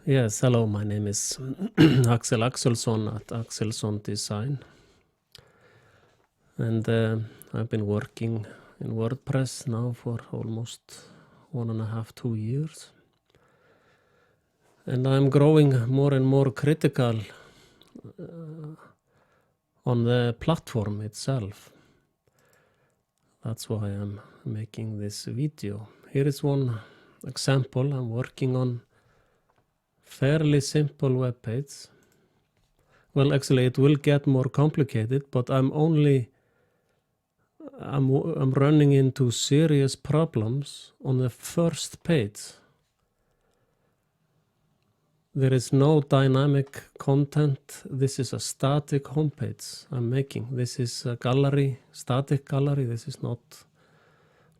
Yes, hello, my name is Axel Axelsson at Axelsson Design. And I've been working in WordPress now for almost 1.5, 2 years. And I'm growing more and more critical on the platform itself. That's why I'm making this video. Here is one example. I'm working on fairly simple web page. Well, actually, it will get more complicated, but I'm running into serious problems on the first page. There is no dynamic content. This is a static homepage I'm making. This is a gallery, static gallery. This is not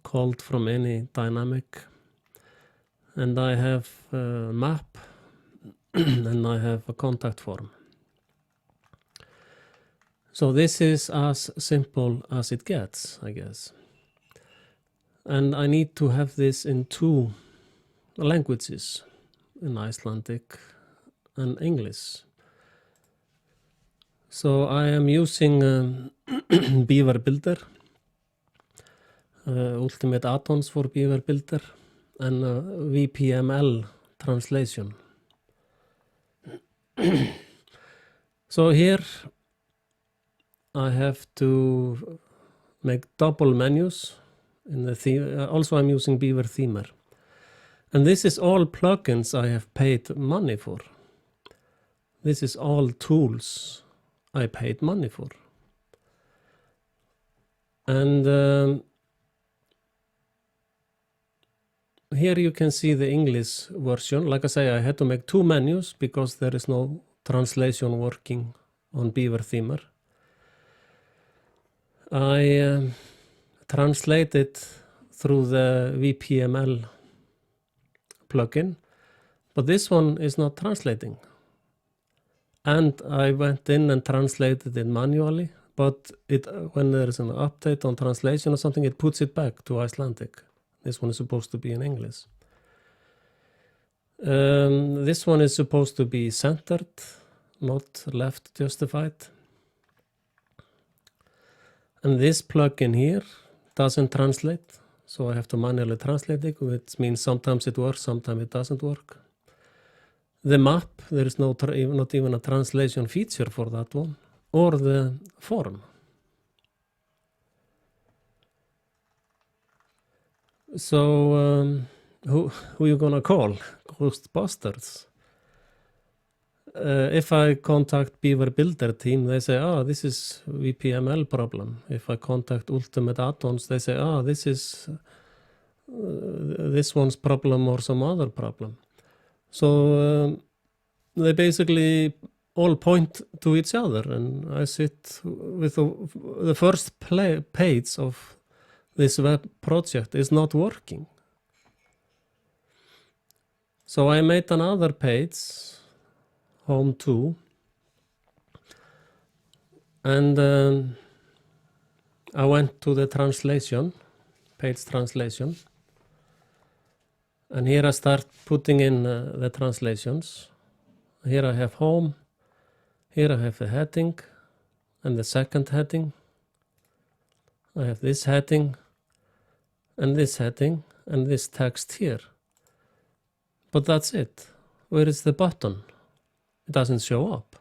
called from any dynamic. And I have a map and I have a contact form. So this is as simple as it gets, I guess. And I need to have this in 2 languages, in Icelandic and English. So I am using Beaver Builder, Ultimate Add-ons for Beaver Builder, and VPML translation. So here I have to make double menus in the theme. Also, I'm using Beaver Themer. And this is all plugins I have paid money for. This is all tools I paid money for. And here you can see the English version. Like I say, I had to make 2 menus because there is no translation working on Beaver Themer. I translated through the VPML plugin, but this one is not translating. And I went in and translated it manually, but when there is an update on translation or something, it puts it back to Icelandic. This one is supposed to be in English. This one is supposed to be centered, not left justified. And this plugin here doesn't translate, so I have to manually translate it, which means sometimes it works, sometimes it doesn't work. The map, there is not even a translation feature for that one, or the form. So who you gonna call? Ghostbusters? If I contact Beaver Builder team, they say, this is VPML problem. If I contact Ultimate Add-ons, they say, this is this one's problem or some other problem. So they basically all point to each other, and I sit with the first page of this web project is not working. So I made another page, Home 2, and I went to the translation, page translation, and here I start putting in the translations. Here I have home, here I have the heading and the second heading. I have this heading and this heading and this text here. But that's it. Where is the button? It doesn't show up.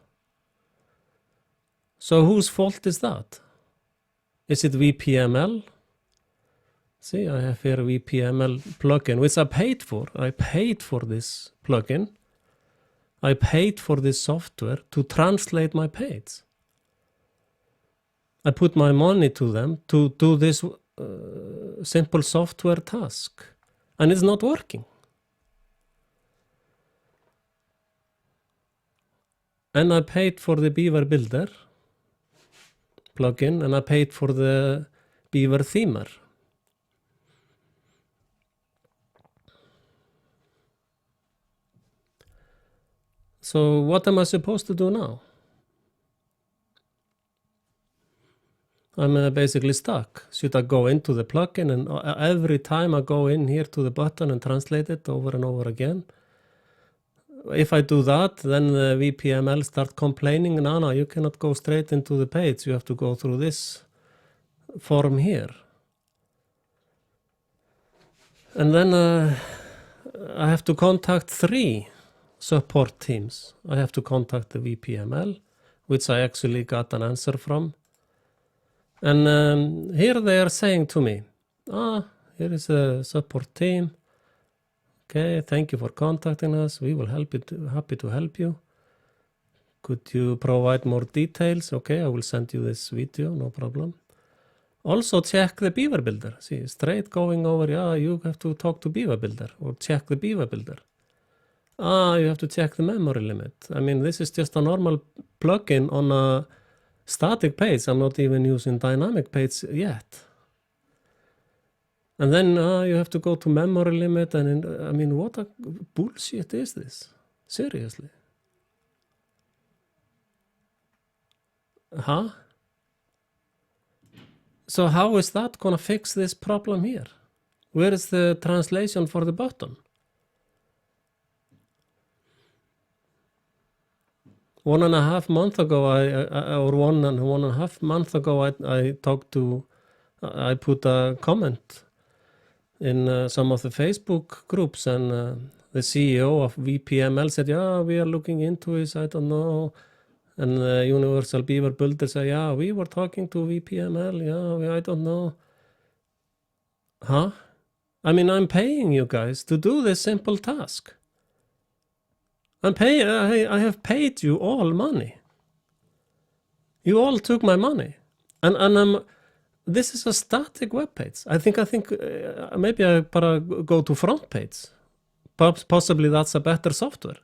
So whose fault is that? Is it VPML? See, I have here a VPML plugin, which I paid for. I paid for this plugin. I paid for this software to translate my page. I put my money to them to do this simple software task, and it's not working. And I paid for the Beaver Builder plugin, and I paid for the Beaver Themer. So what am I supposed to do now? I'm basically stuck. Should I go into the plugin and every time I go in here to the button and translate it over and over again? if I do that, then the VPML start complaining, no, you cannot go straight into the page. You have to go through this form here. And then I have to contact 3 support teams. I have to contact the VPML, which I actually got an answer from. And here they are saying to me, here is a support team. Okay, thank you for contacting us. We will happy to help you. Could you provide more details? Okay, I will send you this video, no problem. Also check the Beaver Builder. See, straight going over, you have to talk to Beaver Builder or check the Beaver Builder. You have to check the memory limit. I mean, this is just a normal plugin on a static page. I'm not even using dynamic page yet. And then you have to go to memory limit. And I mean, what a bullshit is this? Seriously. So how is that going to fix this problem here? Where is the translation for the button? 1.5 months ago, one and a half months ago, I put a comment in some of the Facebook groups, and the CEO of VPML said, we are looking into it, I don't know. And the Universal Beaver Builder said, we were talking to VPML, I don't know. I mean, I'm paying you guys to do this simple task. I have paid you all money. You all took my money. And this is a static web page. I think maybe I better go to front page. Possibly that's a better software.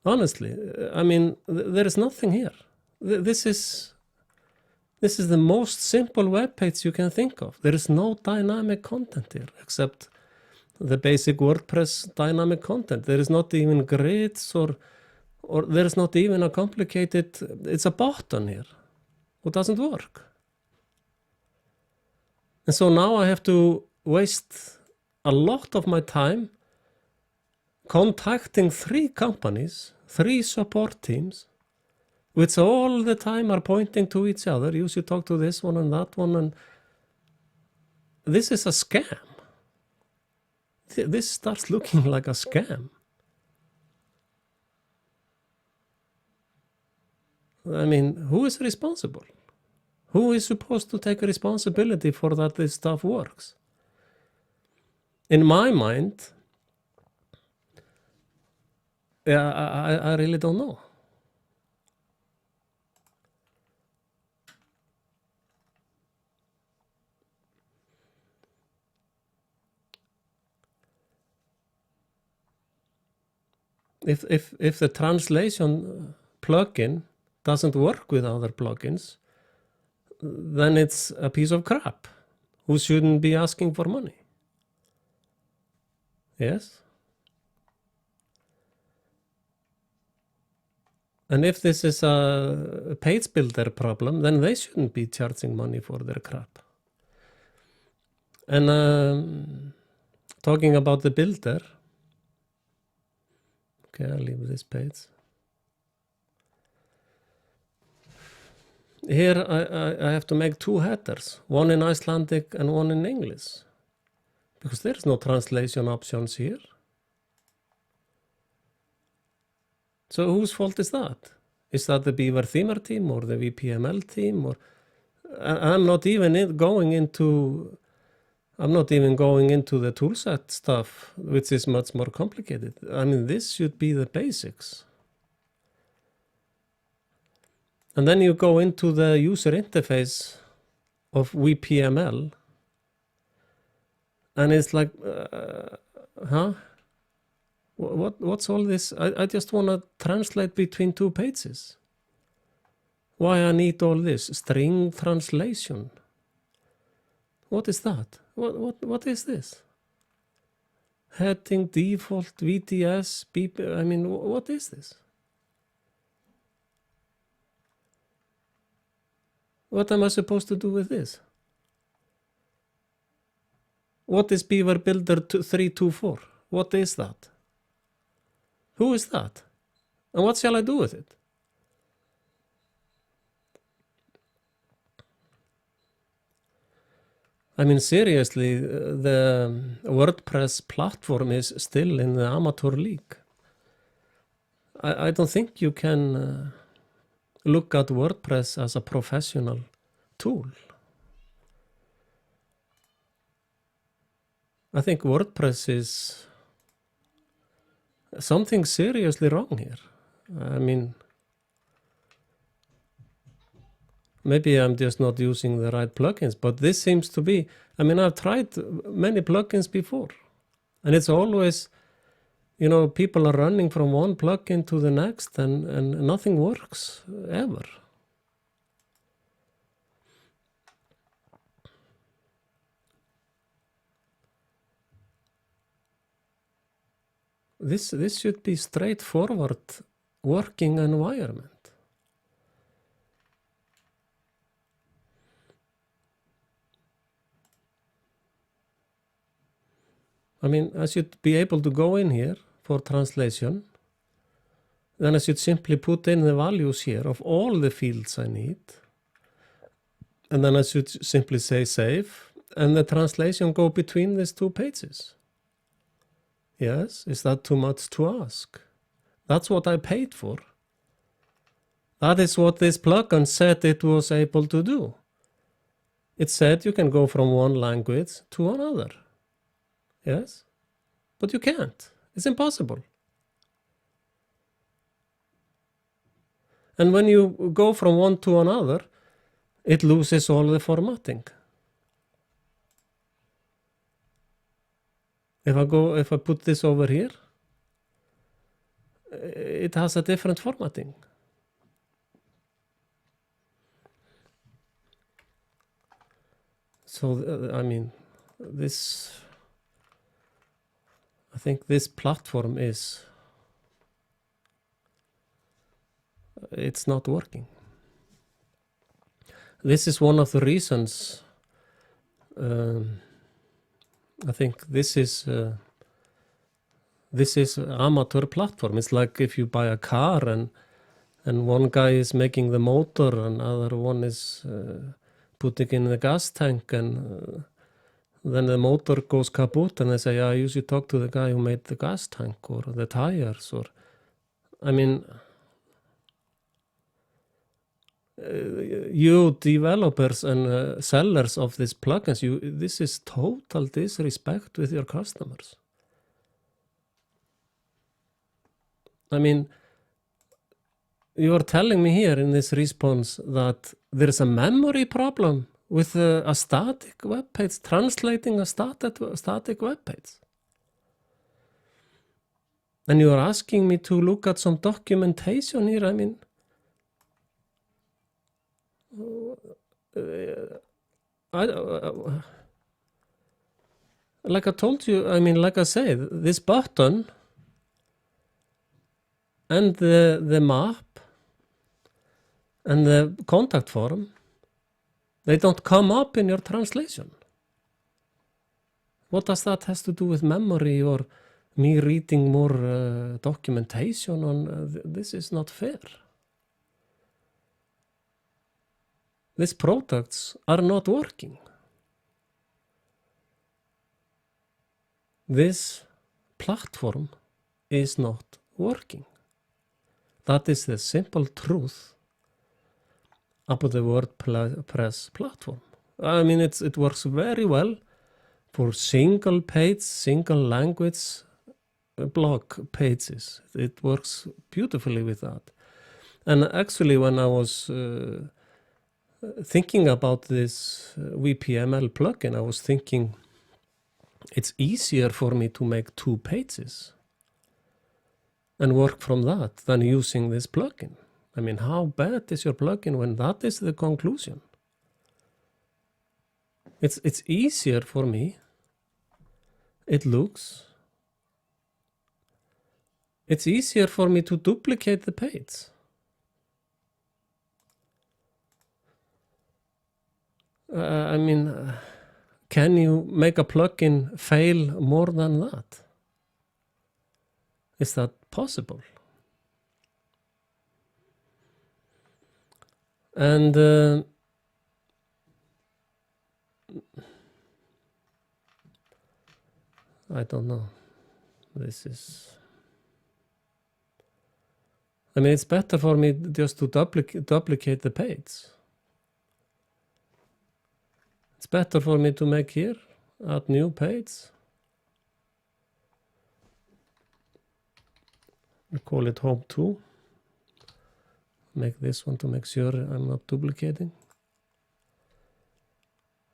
Honestly, I mean, there is nothing here. This is the most simple web page you can think of. There is no dynamic content here except the basic WordPress dynamic content. There is not even grids or there is not even a complicated, it's a button here. It doesn't work. And so now I have to waste a lot of my time contacting 3 companies, 3 support teams, which all the time are pointing to each other. You should talk to this one and that one. And this is a scam. This starts looking like a scam. I mean, who is responsible? Who is supposed to take responsibility for that this stuff works? In my mind, I really don't know. If the translation plugin doesn't work with other plugins, then it's a piece of crap who shouldn't be asking for money. Yes? And if this is a page builder problem, then they shouldn't be charging money for their crap. And talking about the builder, okay, I'll leave this page. Here I have to make 2 headers, one in Icelandic and one in English, because there's no translation options here. So whose fault is that? Is that the Beaver Themer team or the VPML team? Or I'm not even going into the toolset stuff, which is much more complicated. I mean, this should be the basics. And then you go into the user interface of VPML, and it's like, What's all this? I just want to translate between 2 pages. Why I need all this? String translation. What is that? What is this? Heading, default, VTS, BP, I mean, what is this? What am I supposed to do with this? What is Beaver Builder 324? What is that? Who is that? And what shall I do with it? I mean, seriously, the WordPress platform is still in the amateur league. I don't think you can look at WordPress as a professional tool. I think WordPress is something seriously wrong here. I mean, maybe I'm just not using the right plugins, but this seems to be, I mean, I've tried many plugins before, and it's always, you know, people are running from one plugin to the next and nothing works ever. This should be straightforward working environment. I mean, I should be able to go in here for translation. Then I should simply put in the values here of all the fields I need. And then I should simply say save. And the translation go between these two pages. Yes, is that too much to ask? That's what I paid for. That is what this plugin said it was able to do. It said you can go from one language to another. Yes, but you can't. It's impossible. And when you go from one to another, it loses all the formatting. If I put this over here, it has a different formatting. So, I mean, I think this platform it's not working. This is one of the reasons I think this is amateur platform. It's like if you buy a car and one guy is making the motor and other one is putting in the gas tank, and then the motor goes kaput and they say, yeah, you should talk to the guy who made the gas tank or the tires. Or, I mean, you developers and sellers of these plugins, this is total disrespect with your customers. I mean, you are telling me here in this response that there is a memory problem with a static web page, translating a static web page. And you are asking me to look at some documentation here. I mean, like I told you, I mean, like I said, this button and the map and the contact form, they don't come up in your translation. What does that has to do with memory or me reading more documentation on? This is not fair. These products are not working. This platform is not working. That is the simple truth about the WordPress platform. I mean, it works very well for single page, single language blog pages. It works beautifully with that. And actually, when I was thinking about this WPML plugin, I was thinking it's easier for me to make 2 pages and work from that than using this plugin. I mean, how bad is your plugin when that is the conclusion? It's easier for me. It's easier for me to duplicate the page. I mean, Can you make a plugin fail more than that? Is that possible? And I don't know. I mean, it's better for me just to duplicate the page. It's better for me to make here, add new page. We call it home 2. Make this one to make sure I'm not duplicating.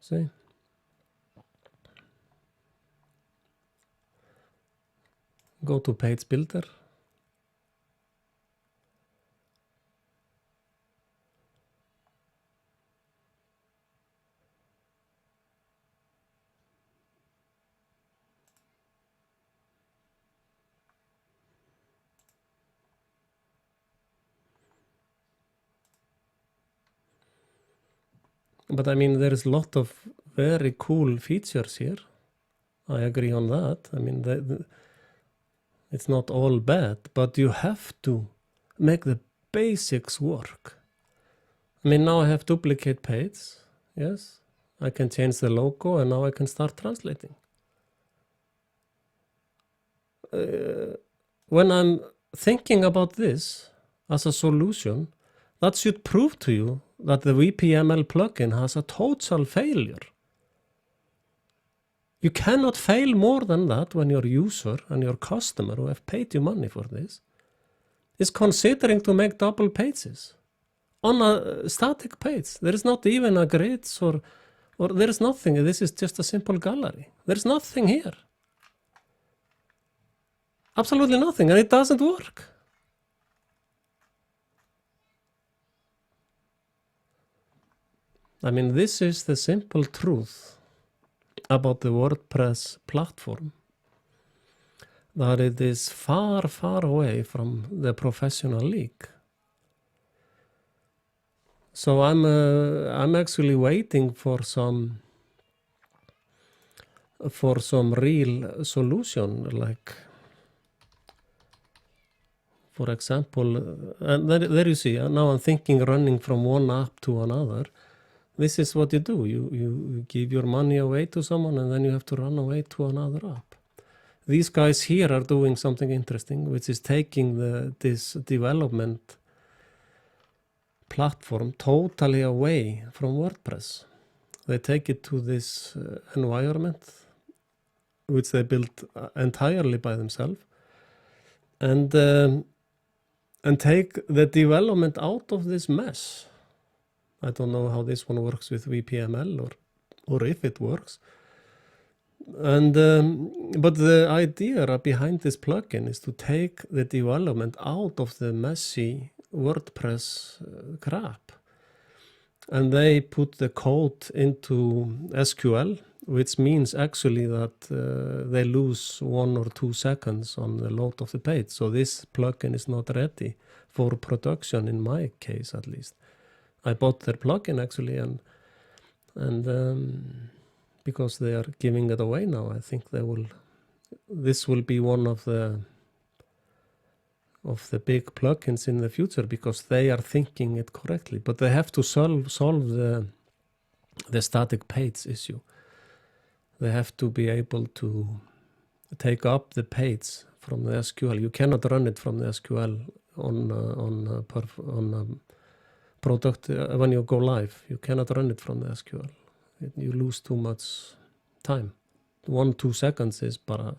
See? Go to page builder. But I mean, there is a lot of very cool features here. I agree on that. I mean, it's not all bad, but you have to make the basics work. I mean, now I have duplicate page. Yes, I can change the logo and now I can start translating. When I'm thinking about this as a solution, that should prove to you that the WPML plugin has a total failure. You cannot fail more than that when your user and your customer who have paid you money for this is considering to make double pages on a static page. There is not even a grids or there is nothing. This is just a simple gallery. There's nothing here. Absolutely nothing, and it doesn't work. I mean, this is the simple truth about the WordPress platform, that it is far, far away from the professional league. So I'm actually waiting for some real solution, like, for example, and there you see, now I'm thinking running from one app to another. This is what you do. You give your money away to someone and then you have to run away to another app. These guys here are doing something interesting, which is taking this development platform totally away from WordPress. They take it to this environment, which they built entirely by themselves, and take the development out of this mess. I don't know how this one works with WPML or if it works. And but the idea behind this plugin is to take the development out of the messy WordPress crap. And they put the code into SQL, which means actually that they lose 1 or 2 seconds on the load of the page. So this plugin is not ready for production, in my case at least. I bought their plugin actually, and because they are giving it away now, I think this will be one of the big plugins in the future, because they are thinking it correctly. But they have to solve the static page issue. They have to be able to take up the page from the SQL. You cannot run it from the SQL on product when you go live. You cannot run it from the SQL. You lose too much time. 1-2 seconds is para.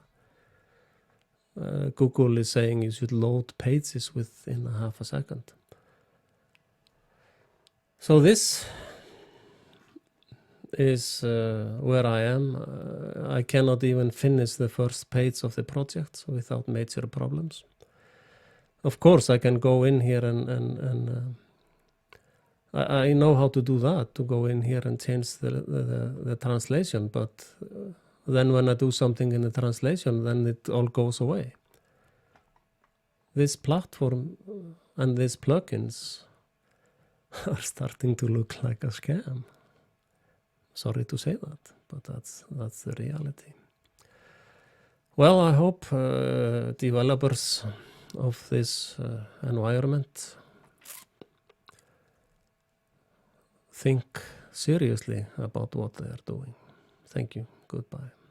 Google is saying you should load pages within half a second. So this is where I am. I cannot even finish the first page of the project without major problems. Of course, I can go in here and I know how to do that, to go in here and change the translation, but then when I do something in the translation, then it all goes away. This platform and these plugins are starting to look like a scam. Sorry to say that. but that's the reality. Well, I hope developers of this environment think seriously about what they are doing. Thank you. Goodbye.